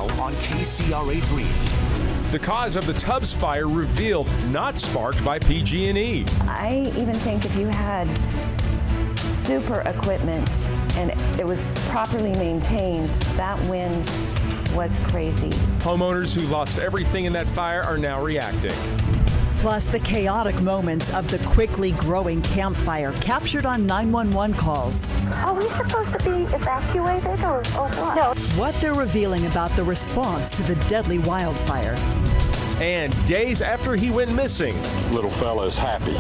now on KCRA3. The cause of the Tubbs fire revealed, not sparked by PG&E. I even think if you had super equipment and it was properly maintained, that wind was crazy. Homeowners who lost everything in that fire are now reacting. Plus the chaotic moments of the quickly growing campfire captured on 911 calls. Are we supposed to be evacuated or what? No. What they're revealing about the response to the deadly wildfire. And days after he went missing, little fella is happy,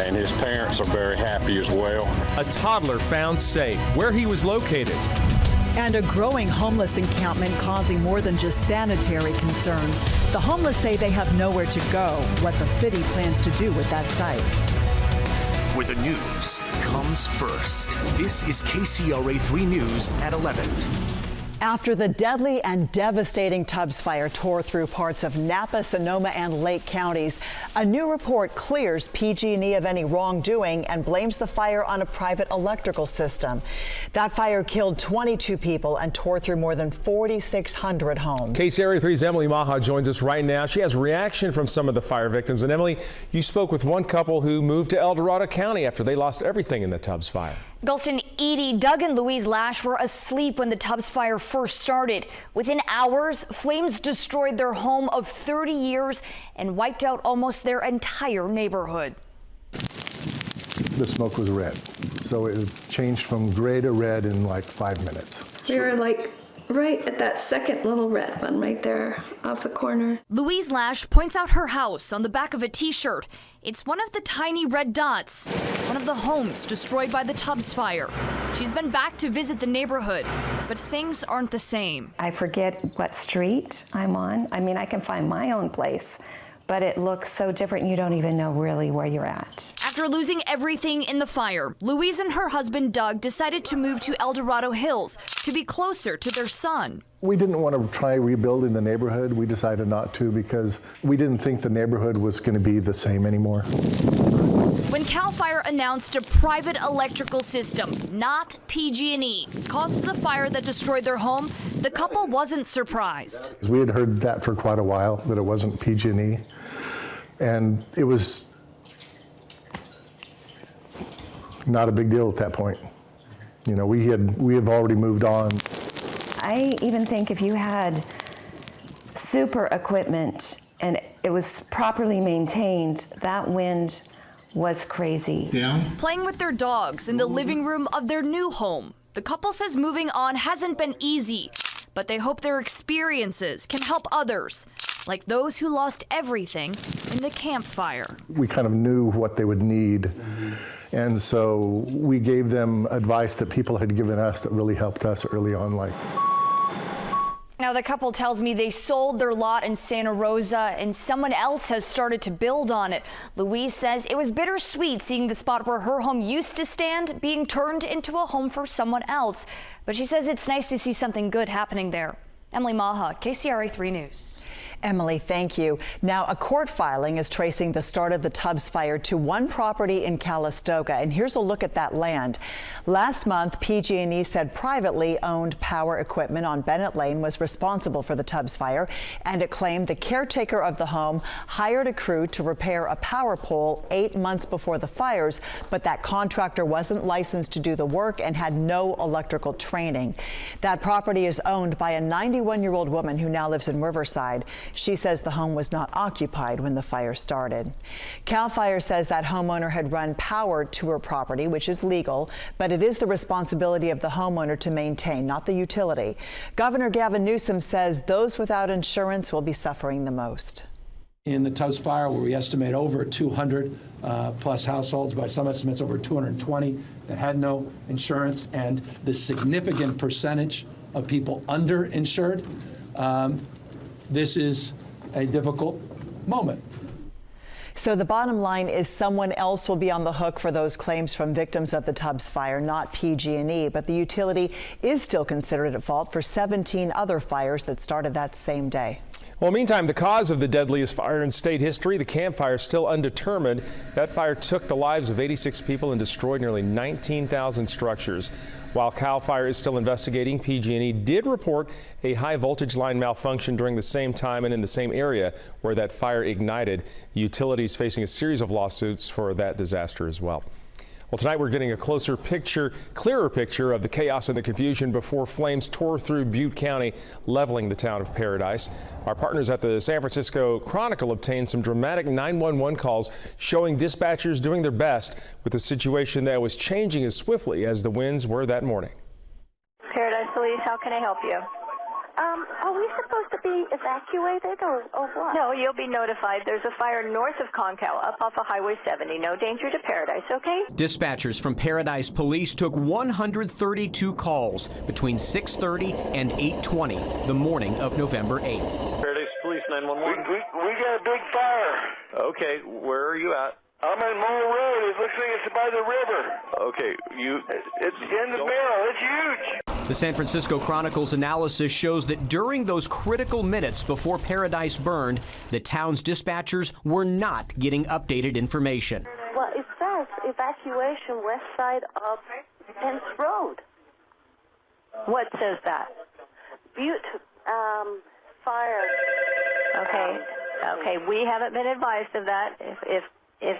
and his parents are very happy as well. A toddler found safe where he was located. And a growing homeless encampment causing more than just sanitary concerns. The homeless say they have nowhere to go, what the city plans to do with that site. Where the news comes first. This is KCRA3 News at 11. After the deadly and devastating Tubbs fire tore through parts of Napa, Sonoma, and Lake counties, a new report clears PG&E of any wrongdoing and blames the fire on a private electrical system. That fire killed 22 people and tore through more than 4,600 homes. KCRA3's Emily Maha joins us right now. She has reaction from some of the fire victims. And Emily, you spoke with one couple who moved to El Dorado County after they lost everything in the Tubbs fire. Gulston, Edie, Doug, and Louise Lash were asleep when the Tubbs fire first started. Within hours, flames destroyed their home of 30 years and wiped out almost their entire neighborhood. The smoke was red, so it changed from gray to red in like 5 minutes. We were like right at that second little red one right there off the corner. Louise Lash points out her house on the back of a t-shirt. It's one of the tiny red dots, one of the homes destroyed by the Tubbs fire. She's been back to visit the neighborhood, but things aren't the same. I forget what street I'm on. I mean, I can find my own place, but it looks so different you don't even know really where you're at. After losing everything in the fire, Louise and her husband Doug decided to move to El Dorado Hills to be closer to their son. We didn't want to try rebuilding the neighborhood. We decided not to because we didn't think the neighborhood was going to be the same anymore. When CAL FIRE announced a private electrical system, not PG&E, caused the fire that destroyed their home, the couple wasn't surprised. We had heard that for quite a while, that it wasn't PG&E, and it was not a big deal at that point. You know, we have already moved on. I even think if you had super equipment and it was properly maintained, that wind was crazy. Playing with their dogs in the living room of their new home. The couple says moving on hasn't been easy, but they hope their experiences can help others, like those who lost everything in the campfire. We kind of knew what they would need, and so we gave them advice that people had given us that really helped us early on. Now, the couple tells me they sold their lot in Santa Rosa and someone else has started to build on it. Louise says it was bittersweet seeing the spot where her home used to stand being turned into a home for someone else. But she says it's nice to see something good happening there. Emily Maha, KCRA3 News. Emily, thank you. Now, a court filing is tracing the start of the Tubbs fire to one property in Calistoga, and here's a look at that land. Last month, PG&E said privately owned power equipment on Bennett Lane was responsible for the Tubbs fire, and it claimed the caretaker of the home hired a crew to repair a power pole 8 months before the fires, but that contractor wasn't licensed to do the work and had no electrical training. That property is owned by a 91-year-old woman who now lives in Riverside. She says the home was not occupied when the fire started. CAL FIRE says that homeowner had run power to her property, which is legal, but it is the responsibility of the homeowner to maintain, not the utility. Governor Gavin Newsom says those without insurance will be suffering the most. In the Tubbs fire, where we estimate over 200 plus households, by some estimates over 220 that had no insurance, and the significant percentage of people underinsured, this is a difficult moment. So the bottom line is someone else will be on the hook for those claims from victims of the Tubbs fire, not PG&E, but the utility is still considered at fault for 17 other fires that started that same day. Well, meantime, the cause of the deadliest fire in state history, the Camp Fire, is still undetermined. That fire took the lives of 86 people and destroyed nearly 19,000 structures. While CAL FIRE is still investigating, PG&E did report a high voltage line malfunction during the same time and in the same area where that fire ignited. Utilities facing a series of lawsuits for that disaster as well. Well, tonight we're getting a closer picture, clearer picture of the chaos and the confusion before flames tore through Butte County, leveling the town of Paradise. Our partners at the San Francisco Chronicle obtained some dramatic 911 calls showing dispatchers doing their best with a situation that was changing as swiftly as the winds were that morning. Paradise Police, how can I help you? Are we supposed to be evacuated or what? No, you'll be notified. There's a fire north of Concal, up off of Highway 70. No danger to Paradise, okay? Dispatchers from Paradise Police took 132 calls between 6:30 and 8:20 the morning of November 8th. Paradise Police 911. We got a big fire. Okay, where are you at? I'm in Mole Road. It looks like it's by the river. Okay, It's in the barrel. It's huge. The San Francisco Chronicle's analysis shows that during those critical minutes before Paradise burned, the town's dispatchers were not getting updated information. Well, it says evacuation west side of Pence Road. What says that? Butte fire. Okay, we haven't been advised of that. If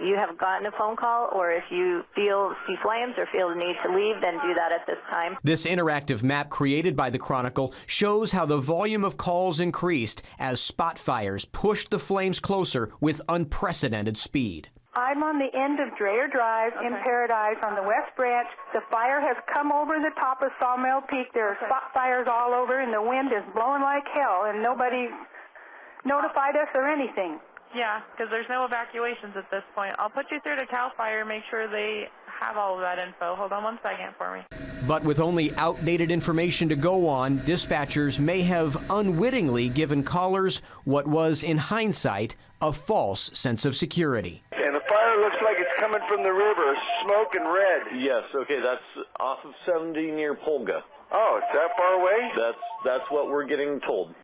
you have gotten a phone call or if you see flames or feel the need to leave, then do that at this time. This interactive map created by the Chronicle shows how the volume of calls increased as spot fires pushed the flames closer with unprecedented speed. I'm on the end of Dreher Drive in Paradise on the West Branch. The fire has come over the top of Sawmill Peak. There are spot fires all over and the wind is blowing like hell and nobody notified us or anything. Yeah, because there's no evacuations at this point. I'll put you through to CAL FIRE, make sure they have all of that info. Hold on one second for me. But with only outdated information to go on, dispatchers may have unwittingly given callers what was, in hindsight, a false sense of security. And the fire looks like it's coming from the river, smoke and red. Yes, okay, that's off of 70 near Polga. Oh, it's that far away? That's what we're getting told.